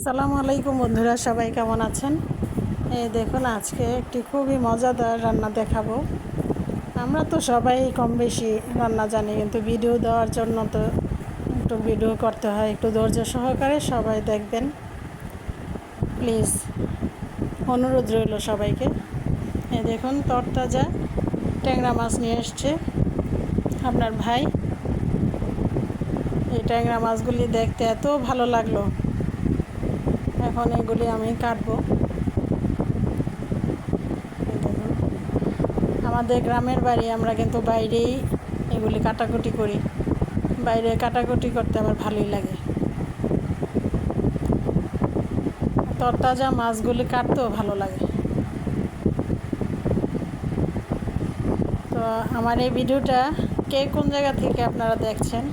আসসালামু আলাইকুম বন্ধুরা, সবাই কেমন আছেন? এই দেখুন, আজকে একটি খুবই মজাদার রান্না দেখাবো। আমরা তো সবাই কম বেশি রান্না জানি, কিন্তু ভিডিও দেওয়ার জন্য তো একটু ভিডিও করতে হয়। একটু ধৈর্য সহকারে সবাই দেখবেন প্লিজ, অনুরোধ রইল সবাইকে। এই দেখুন, তরতাজা ট্যাংরা মাছ নিয়ে এসছে আপনার ভাই। এই ট্যাংরা মাছগুলি দেখতে এত ভালো লাগলো। এখন এগুলি আমি কাটবো। আমাদের গ্রামের বাড়ি, আমরা কিন্তু বাইরেই এগুলি কাটাকুটি করি। বাইরে কাটাকুটি করতে আমার ভালোই লাগে। তরতাজা মাছগুলি কাটতেও ভালো লাগে। তো আমার এই ভিডিওটা কে কোন জায়গা থেকে আপনারা দেখছেন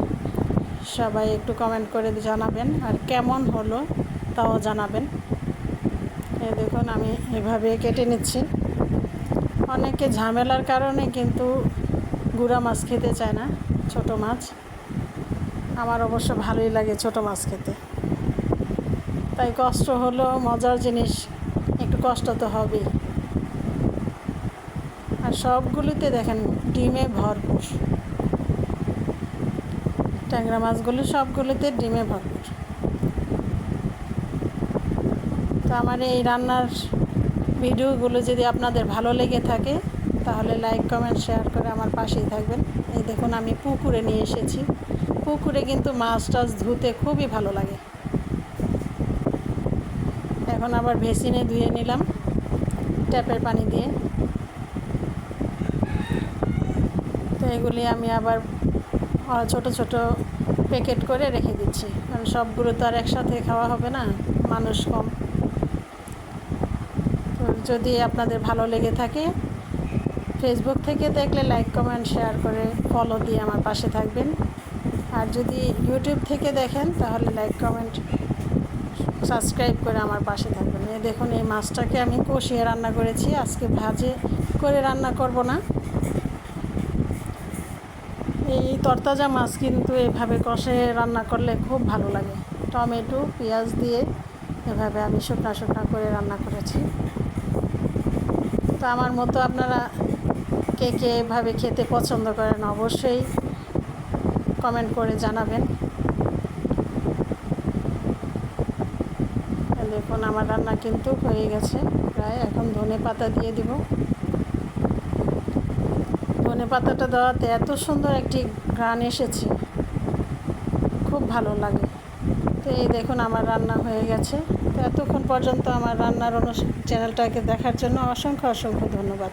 সবাই একটু কমেন্ট করে জানাবেন, আর কেমন হলো তাও জানাবেন। এই দেখুন, আমি এভাবে কেটে নিচ্ছি। অনেকে ঝামেলার কারণে কিন্তু গুঁড়া মাছ খেতে চায় না, ছোট মাছ। আমার অবশ্য ভালোই লাগে ছোট মাছ খেতে। তাই কষ্ট হলো, মজার জিনিস, একটু কষ্ট তো হবেই। আর সবগুলিতে দেখেন ডিমে ভরপুর। ট্যাংরা মাছগুলি সবগুলিতে ডিমে ভরপুর। তো আমার এই রান্নার ভিডিওগুলো যদি আপনাদের ভালো লেগে থাকে তাহলে লাইক, কমেন্ট, শেয়ার করে আমার পাশেই থাকবেন। এই দেখুন, আমি পুকুরে নিয়ে এসেছি। পুকুরে কিন্তু মাছ টাছ ধুতে খুবই ভালো লাগে। এখন আবার ভেসিনে ধুয়ে নিলাম ট্যাপের পানি দিয়ে। তো এগুলি আমি আবার ছোট ছোট প্যাকেট করে রেখে দিচ্ছি, কারণ সবগুলো তো আর একসাথে খাওয়া হবে না, মানুষ কম। তো যদি আপনাদের ভালো লেগে থাকে, ফেসবুক থেকে দেখলে লাইক, কমেন্ট, শেয়ার করে ফলো দিয়ে আমার পাশে থাকবেন। আর যদি ইউটিউব থেকে দেখেন তাহলে লাইক, কমেন্ট, সাবস্ক্রাইব করে আমার পাশে থাকবেন। এই দেখুন, এই মাছটাকে আমি কষিয়ে রান্না করেছি, আজকে ভাজে করে রান্না করব না। এই তরতাজা মাছ কিন্তু এভাবে কষে রান্না করলে খুব ভালো লাগে। টমেটো, পেঁয়াজ দিয়ে এভাবে আমি শুকনো শুকনো করে রান্না করেছি। তো আমার মতো আপনারা কে কে এভাবে খেতে পছন্দ করেন অবশ্যই কমেন্ট করে জানাবেন। দেখুন, আমার রান্না কিন্তু হয়ে গেছে প্রায়। এখন ধনে পাতা দিয়ে দিব। ধনে পাতাটা দেওয়াতে এত সুন্দর একটি ঘ্রাণ এসেছে, খুব ভালো লাগে। তো এই দেখুন, আমার রান্না হয়ে গেছে। তো এতক্ষণ পর্যন্ত আমার রান্নার চ্যানেলটাকে দেখার জন্য অসংখ্য অসংখ্য ধন্যবাদ।